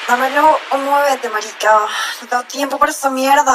Dámelo o muévete, marica. No tengo tiempo para esa mierda.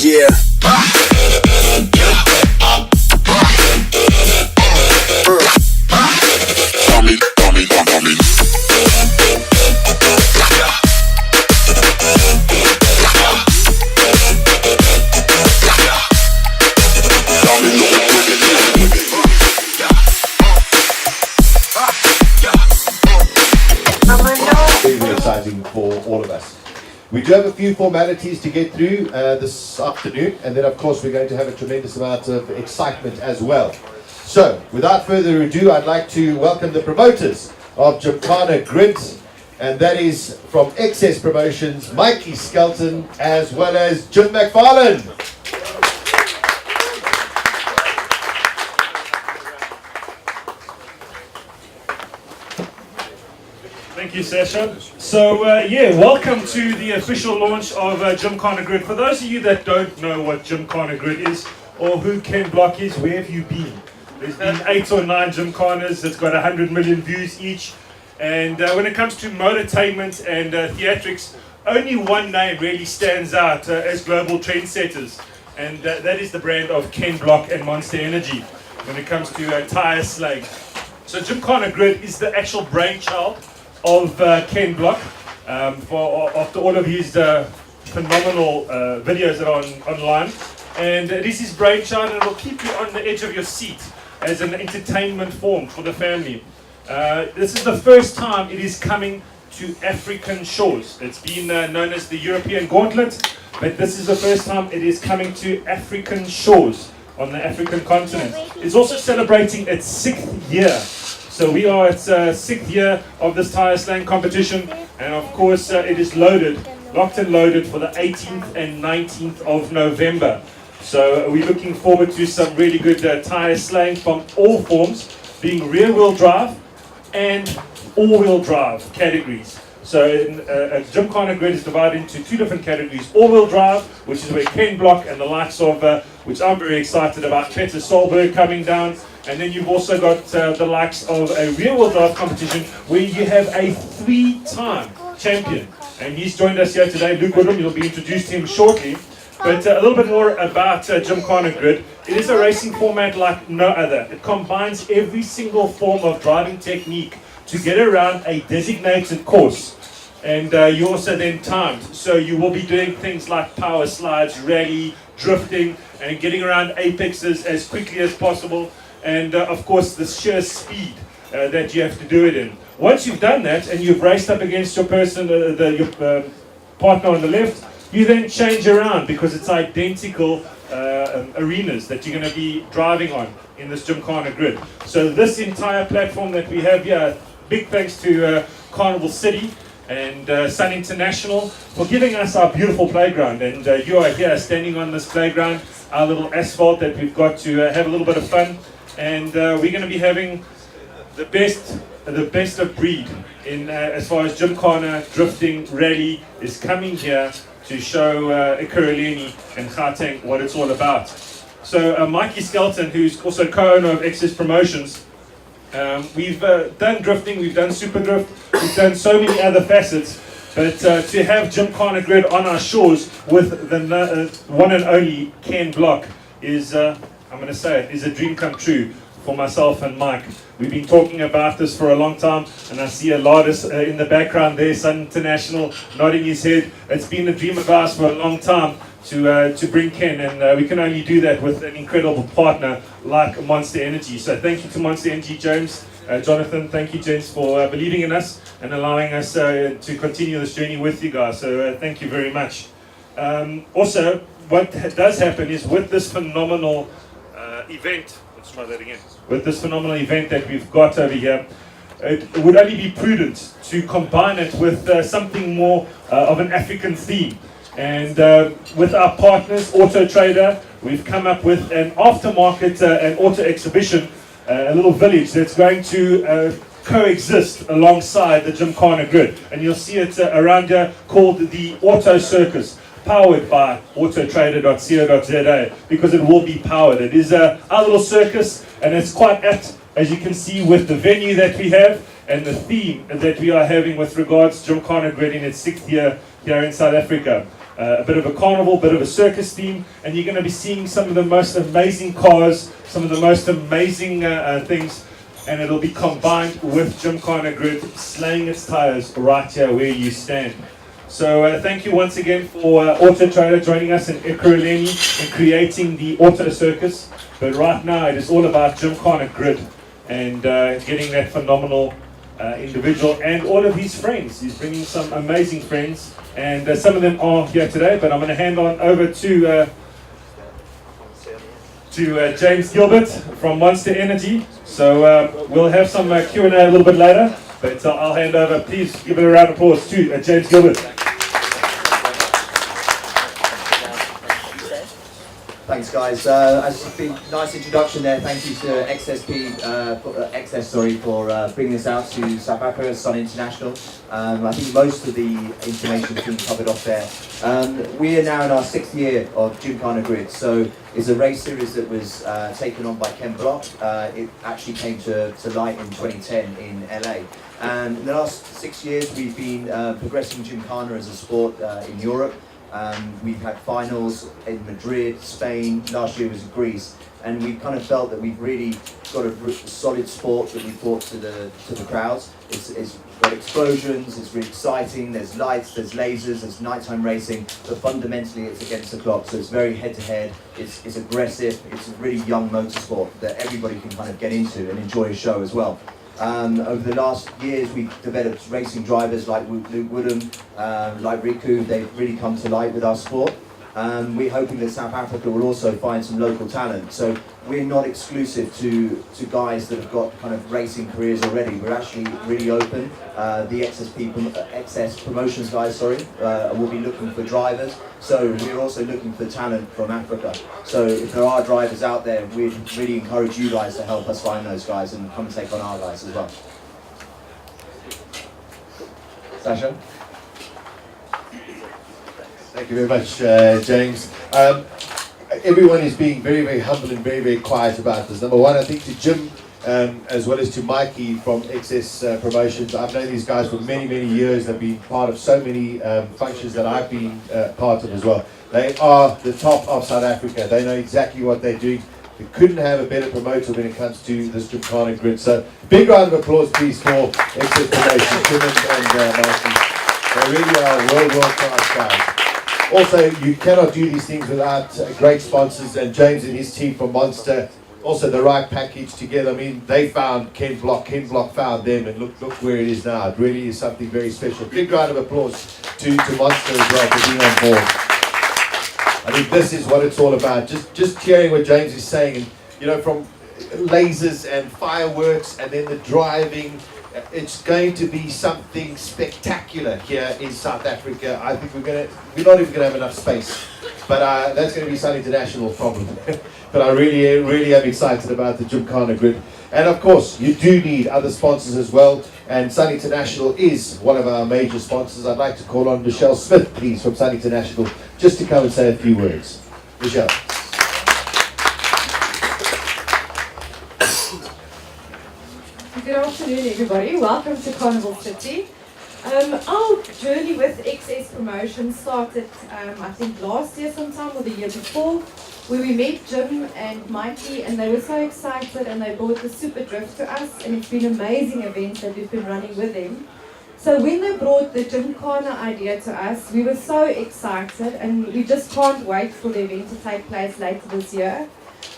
Yeah. Very exciting for all of us. We do have a few formalities to get through this afternoon, and then of course we're going to have a tremendous amount of excitement as well. So, without further ado, I'd like to welcome the promoters of Gymkhana GRiD, and that is from Excess Promotions, Mikey Skelton, as well as Jim McFarlane. Thank you, Sasha. So, welcome to the official launch of Gymkhana GRiD. For those of you that don't know what Gymkhana GRiD is, or who Ken Block is, where have you been? There's been 8 or 9 Gymkhanas that's got 100 million views each. And when it comes to motortainment and theatrics, only one name really stands out as global trendsetters. And that is the brand of Ken Block and Monster Energy when it comes to tyre slaying. So Gymkhana GRiD is the actual brainchild of Ken Block, after all of his phenomenal videos that are online. And it is his brainchild, and it will keep you on the edge of your seat as an entertainment form for the family. This is the first time it is coming to African shores. It's been known as the European Gauntlet, but this is the first time it is coming to African shores on the African continent. It's also celebrating its 6th year. So we are at 6th year of this tyre slaying competition, and of course it is locked and loaded for the 18th and 19th of November. So we're looking forward to some really good tyre slaying from all forms, being rear wheel drive and all wheel drive categories. So Gymkhana GRiD is divided into 2 different categories: all wheel drive, which is where Ken Block and the likes of, which I'm very excited about, Peter Solberg coming down. And then you've also got the likes of a rear-wheel drive competition where you have a 3-time champion. And he's joined us here today, Luke Woodham. You'll be introduced to him shortly. But a little bit more about Gymkhana GRiD. It is a racing format like no other. It combines every single form of driving technique to get around a designated course. And you also then timed. So you will be doing things like power slides, rally, drifting, and getting around apexes as quickly as possible. And of course the sheer speed that you have to do it in. Once you've done that and you've raced up against your person, your partner on the left, you then change around because it's identical arenas that you're going to be driving on in this Gymkhana GRiD. So this entire platform that we have here, big thanks to Carnival City and Sun International for giving us our beautiful playground. And you are here standing on this playground, our little asphalt that we've got to have a little bit of fun. And we're going to be having the best of breed in as far as Gymkhana drifting rally is coming here to show Ekurhuleni and Gauteng what it's all about. So Mikey Skelton, who's also co-owner of Excess Promotions, we've done drifting, we've done super drift, we've done so many other facets, but to have Gymkhana GRiD on our shores with the one and only Ken Block is I'm going to say it, is a dream come true for myself and Mike. We've been talking about this for a long time, and I see a lot in the background there, Sun International nodding his head. It's been a dream of ours for a long time to bring Ken, and we can only do that with an incredible partner like Monster Energy. So thank you to Monster Energy, James, Jonathan, thank you, gents, for believing in us and allowing us to continue this journey with you guys. So thank you very much. Also, what does happen is with this phenomenal event, let's try that again. With this phenomenal event that we've got over here, it would only be prudent to combine it with something more of an African theme. And with our partners, Auto Trader, we've come up with an aftermarket and auto exhibition, a little village that's going to coexist alongside the Gymkhana GRiD. And you'll see it around here, called the Auto Circus, powered by autotrader.co.za, because it will be powered. It is our little circus, and it's quite apt, as you can see, with the venue that we have and the theme that we are having with regards to Gymkhana GRiD in its 6th year here in South Africa. A bit of a carnival, bit of a circus theme, and you're going to be seeing some of the most amazing cars, some of the most amazing things, and it'll be combined with Gymkhana GRiD slaying its tyres right here where you stand. So thank you once again for Auto Trader joining us in Ekurhuleni and creating the Auto Circus. But right now it is all about Gymkhana GRiD and getting that phenomenal individual and all of his friends. He's bringing some amazing friends, and some of them are here today, but I'm going to hand on over to James Gilbert from Monster Energy. So we'll have some Q&A a little bit later, but I'll hand over. Please give it a round of applause to James Gilbert. Thanks, guys. As a nice introduction there, thank you to XS for bringing this out to South Africa, Sun International. I think most of the information has been covered off there. We are now in our 6th year of Gymkhana GRiD, so it's a race series that was taken on by Ken Block. It actually came to light in 2010 in LA. And in the last 6 years, we've been progressing Gymkhana as a sport in Europe. We've had finals in Madrid, Spain, last year was in Greece, and we kind of felt that we've really got a solid sport that we've brought to the crowds. It's got explosions, it's really exciting, there's lights, there's lasers, there's nighttime racing, but fundamentally it's against the clock, so it's very head-to-head, it's aggressive, it's a really young motorsport that everybody can kind of get into and enjoy a show as well. Over the last years, we've developed racing drivers like Luke Woodham, like Riku. They've really come to light with our sport. We're hoping that South Africa will also find some local talent. So we're not exclusive to guys that have got kind of racing careers already. We're actually really open. The XS promotions guys, will be looking for drivers. So we're also looking for talent from Africa. So if there are drivers out there, we'd really encourage you guys to help us find those guys and come and take on our guys as well. Sasha? Thank you very much, James. Everyone is being very, very humble and very, very quiet about this. Number one, I think to Jim, as well as to Mikey from XS Promotions. I've known these guys for many, many years. They've been part of so many functions that I've been part of as well. They are the top of South Africa. They know exactly what they're doing. We couldn't have a better promoter when it comes to this Gymkhana GRiD. So, big round of applause, please, for XS Promotions, Jim and Mikey. They really are world-class guys. Also, you cannot do these things without great sponsors, and James and his team from Monster, also the right package together. I mean, they found Ken Block found them, and look where it is now. It really is something very special. Big round of applause to Monster as well for being on board. I think this is what it's all about. Just hearing what James is saying, and you know, from lasers and fireworks, and then the driving. It's going to be something spectacular here in South Africa. I think we're not even going to have enough space, but that's going to be Sun International problem. But I really am excited about the Gymkhana GRiD, and of course you do need other sponsors as well. And Sun International is one of our major sponsors. I'd like to call on Michelle Smith, please, from Sun International, just to come and say a few words. Michelle. Good afternoon, everybody. Welcome to Carnival City. Our journey with XS Promotions started, I think, last year sometime or the year before, where we met Jim and Mikey, and they were so excited, and they brought the Super Drift to us, and it's been amazing events that we've been running with them. So when they brought the Gymkhana idea to us, we were so excited, and we just can't wait for the event to take place later this year.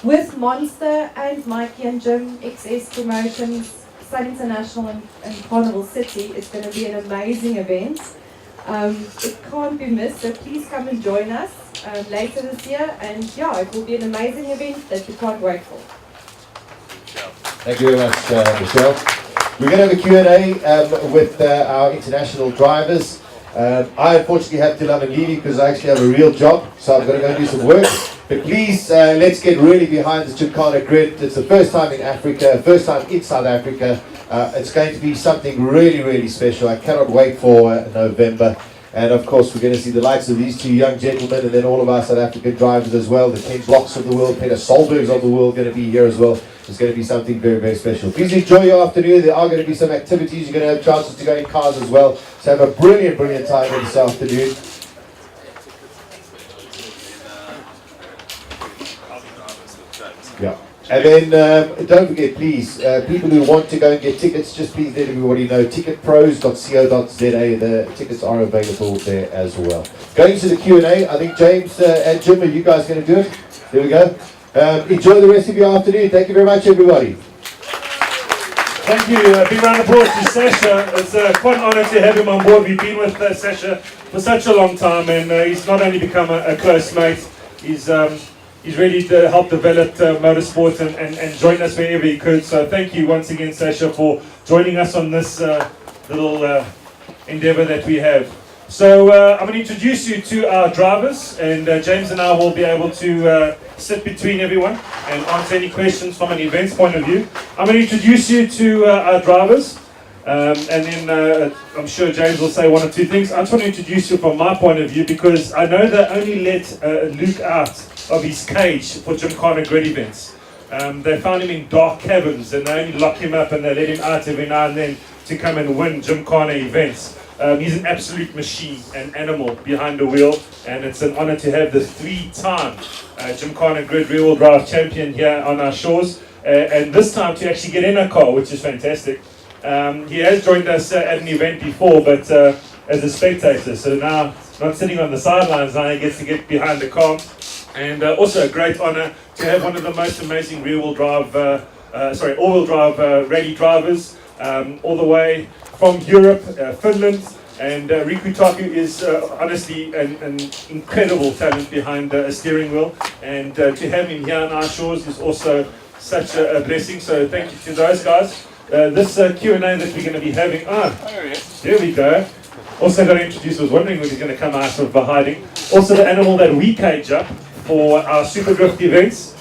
With Monster and Mikey and Jim, XS Promotions, Sun International and Carnival City, it's going to be an amazing event. It can't be missed, so please come and join us later this year, and yeah, it will be an amazing event that you can't wait for. Thank you very much, Michelle. We're going to have a Q&A with our international drivers. I unfortunately have to leave because I actually have a real job, so I'm going to go do some work. But please, let's get really behind this Gymkhana GRiD. It's the first time in Africa, first time in South Africa. It's going to be something really, really special. I cannot wait for November. And of course, we're going to see the likes of these two young gentlemen, and then all of our South African drivers as well. The Ken Blocks of the world, Peter Solbergs of the world, going to be here as well. It's going to be something very, very special. Please enjoy your afternoon. There are going to be some activities. You're going to have chances to go in cars as well. So have a brilliant, brilliant time this afternoon. Yeah. And then don't forget, please, people who want to go and get tickets, just please let everybody know, ticketpros.co.za, the tickets are available there as well. Going to the Q&A, I think James and Jim, are you guys going to do it? There we go. Enjoy the rest of your afternoon. Thank you very much, everybody. Thank you. Big round of applause to Sasha. It's quite an honour to have him on board. We've been with Sasha for such a long time, and he's not only become a close mate, he's really helped develop motorsport and joined us wherever he could. So thank you once again, Sasha, for joining us on this little endeavour that we have. So I'm going to introduce you to our drivers, and James and I will be able to sit between everyone and answer any questions from an events point of view. I'm going to introduce you to our drivers, and then I'm sure James will say one or two things. I just want to introduce you from my point of view, because I know they only let Luke out of his cage for Gymkhana GRiD events. They found him in dark caverns, and they only lock him up and they let him out every now and then to come and win Gymkhana events. He's an absolute machine, an animal behind the wheel, and it's an honour to have the 3-time Gymkhana GRiD rear-wheel drive champion here on our shores, and this time to actually get in a car, which is fantastic. He has joined us at an event before, but as a spectator, so now not sitting on the sidelines, now he gets to get behind the car. And also a great honour to have one of the most amazing all-wheel drive rally drivers, all the way from Europe, Finland, and Riku Taku is honestly an incredible talent behind a steering wheel, and to have him here on our shores is also such a blessing. So thank you to those guys. This Q&A that we're going to be having, there we go. Also got to introduce, I was wondering when he's going to come out of hiding. Also the animal that we cage up for our Super Drift events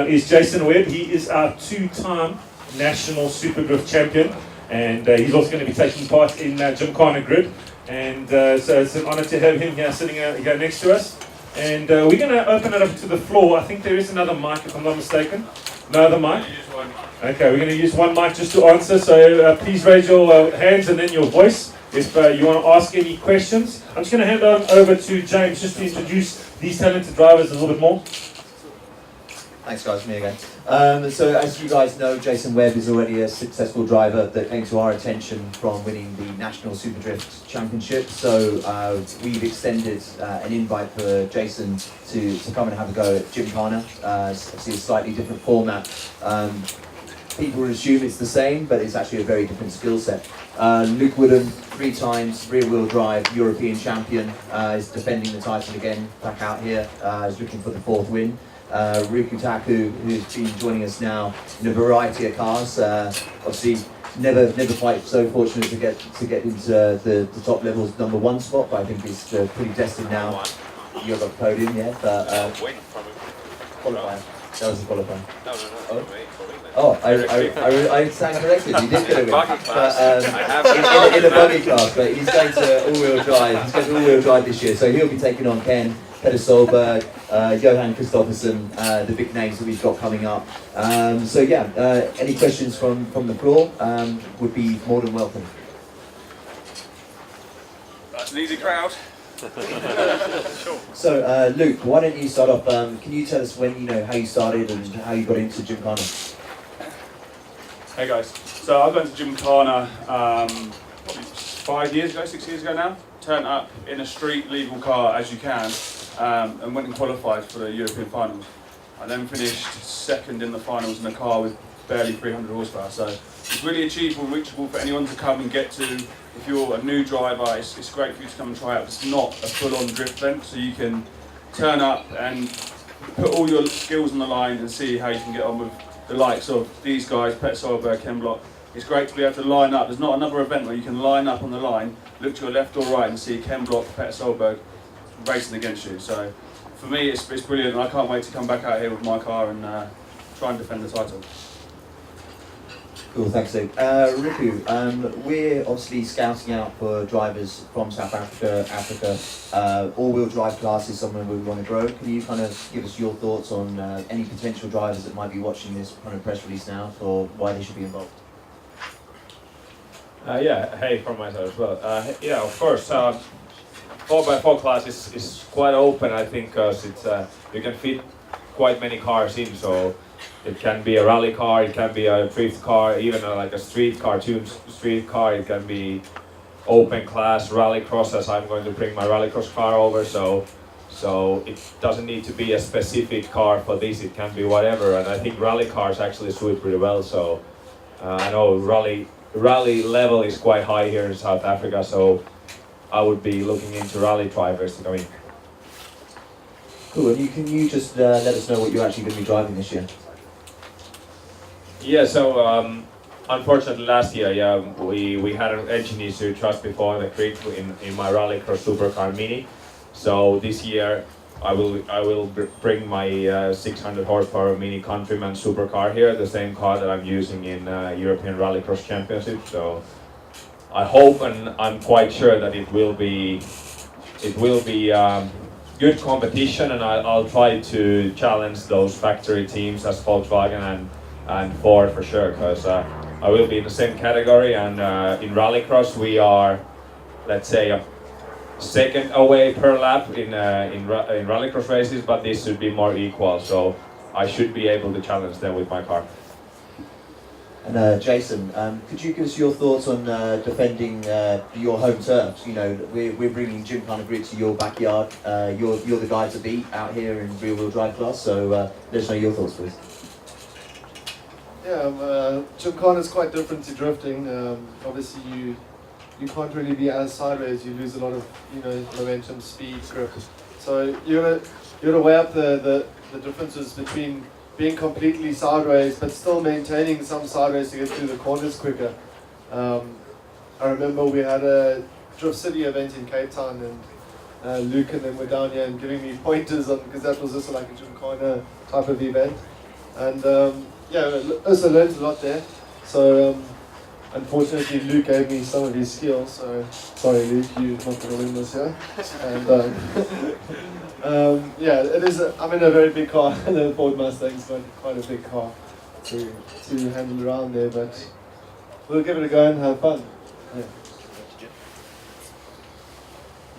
is Jason Webb. He is our 2-time national Super Drift champion, and he's also going to be taking part in Gymkhana GRiD, and so it's an honour to have him here sitting here next to us. And we're going to open it up to the floor. I think there is another mic, if I'm not mistaken. No other mic? Okay, we're going to use one mic just to answer, so please raise your hands and then your voice if you want to ask any questions. I'm just going to hand on over to James just to introduce these talented drivers a little bit more. Thanks guys, me again. So as you guys know, Jason Webb is already a successful driver that came to our attention from winning the National Super Drift Championship. So we've extended an invite for Jason to come and have a go at Gymkhana. Obviously a slightly different format. People would assume it's the same, but it's actually a very different skill set. Luke Woodham, 3 times rear-wheel drive European champion, is defending the title again, back out here, is looking for the 4th win. Riku Taku, who's been joining us now in a variety of cars, obviously never quite so fortunate to get into the top levels #1 spot, but I think he's pretty destined now. You got the podium, yeah, but qualifier. That was a qualifier. Oh, I stand corrected. He did get a win, but in a buggy class. But he's going to all-wheel drive. He's going to all-wheel drive this year, so he'll be taking on Ken, Peter Solberg, Johan Kristoffersen, the big names that we've got coming up. So yeah, any questions from the floor would be more than welcome. That's an easy crowd. So Luke, why don't you start off? Can you tell us how you started and how you got into Gymkhana? Hey guys, so I got into Gymkhana probably 5 years ago, 6 years ago now. Turned up in a street legal car as you can, and went and qualified for the European finals. I then finished 2nd in the finals in a car with barely 300 horsepower. So it's really achievable, reachable for anyone to come and get to. If you're a new driver, it's great for you to come and try out. It's not a full-on drift event, so you can turn up and put all your skills on the line and see how you can get on with the likes of these guys, Pet Solberg, Ken Block. It's great to be able to line up. There's not another event where you can line up on the line, look to your left or right and see Ken Block, Pet Solberg racing against you. So for me, it's brilliant, and I can't wait to come back out here with my car and try and defend the title. Cool, thanks Luke. Riku, we're obviously scouting out for drivers from South Africa. All-wheel drive class is somewhere we want to grow. Can you kind of give us your thoughts on any potential drivers that might be watching this kind of press release now for why they should be involved? Yeah, hey, from my side as well. Yeah, of course, 4x4 class is quite open, I think, because it's you can fit quite many cars in, so it can be a rally car, it can be a drift car, even like a street car, tuned street car. It can be open class rallycross, as I'm going to bring my rallycross car over, so it doesn't need to be a specific car for this, it can be whatever, and I think rally cars actually suit pretty well, so I know rally level is quite high here in South Africa, so I would be looking into rally drivers to come in. Cool, and can you just let us know what you're actually going to be driving this year? Yeah, so unfortunately last year, yeah, we had an engine issue just before the grid in my rallycross supercar mini. So this year I will bring my 600 horsepower mini Countryman supercar here, the same car that I'm using in European Rallycross Championship. So I hope, and I'm quite sure that it will be good competition, and I'll try to challenge those factory teams as Volkswagen and Ford for sure, because I will be in the same category, and in rallycross we are, let's say, a second away per lap in rallycross races, but this should be more equal, so I should be able to challenge them with my car. And Jason, could you give us your thoughts on defending your home turf? You know, we're bringing Gymkhana GRiD to your backyard. You're the guy to beat out here in rear-wheel drive class, so let us know your thoughts, please. Yeah, Gymkhana is quite different to drifting. Obviously, you can't really be as sideways. You lose a lot of momentum, speed, grip. So you gotta weigh up the differences between being completely sideways but still maintaining some sideways to get through the corners quicker. I remember we had a Drift City event in Cape Town, and Luke and them were down here and giving me pointers on, because that was also like a Gymkhana type of event. And yeah, also learned a lot there. So unfortunately, Luke gave me some of his skills. So sorry, Luke, you're not going to win this year. And yeah, it is. I'm in a very big car. The Ford Mustang's quite a big car to handle around there, but we'll give it a go and have fun. Yeah.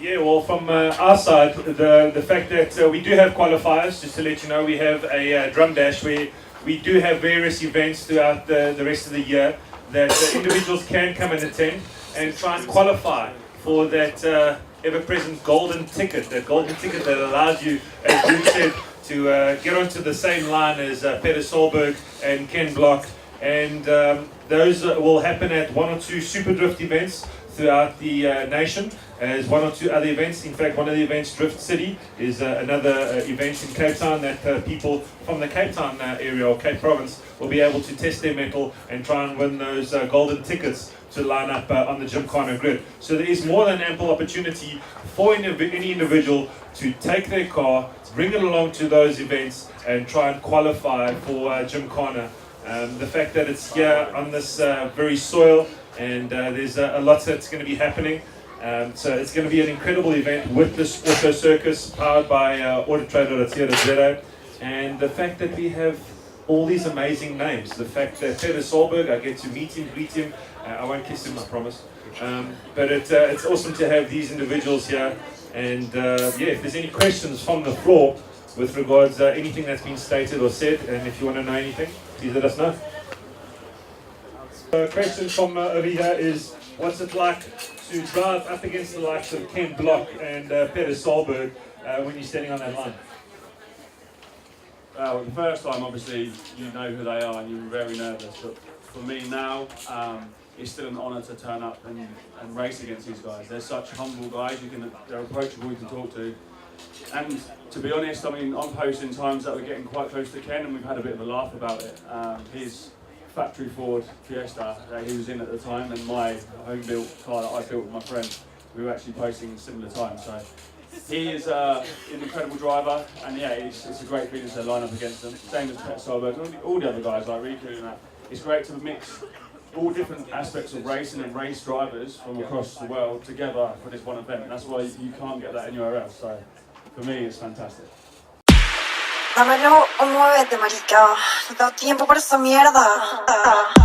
Yeah, well, from our side, the fact that we do have qualifiers, just to let you know, we have a drum dash where we do have various events throughout the rest of the year that individuals can come and attend and try and qualify for that ever-present golden ticket, that allows you, as Luke said, to get onto the same line as Peter Solberg and Ken Block, and those will happen at one or two Super Drift events throughout the nation, as one or two other events. In fact, one of the events, Drift City, is another event in Cape Town that people from the Cape Town area or Cape Province will be able to test their mettle and try and win those golden tickets to line up on the Gymkhana GRiD. So there is more than ample opportunity for any individual to take their car, bring it along to those events and try and qualify for Gymkhana. The fact that it's here on this very soil, and there's a lot that's going to be happening. So it's going to be an incredible event with this auto circus powered by autotrader.co.za, and the fact that we have all these amazing names, the fact that Peter Solberg, I get to meet him, greet him, I won't kiss him, I promise, but it's awesome to have these individuals here, and yeah, if there's any questions from the floor with regards to anything that's been stated or said, and if you want to know anything, please let us know. The question from over here is, what's it like to drive up against the likes of Ken Block and Peter Solberg when you're standing on that line? Well, the first time, obviously, you know who they are and you're very nervous. But for me now, it's still an honour to turn up and race against these guys. They're such humble guys. They're approachable, you can talk to. And to be honest, I mean, I'm posting times that we're getting quite close to Ken, and we've had a bit of a laugh about it. His factory Ford Fiesta that he was in at the time, and my home built car that I built with my friend, we were actually posting similar times. So he is an incredible driver, and yeah, it's a great feeling to line up against them. Same as Pet Solberg, all the other guys like Riku and that. It's great to mix all different aspects of racing and race drivers from across the world together for this one event. And that's why you can't get that anywhere else. So for me, it's fantastic. Dámelo o muévete, marica. No tengo tiempo para esa mierda.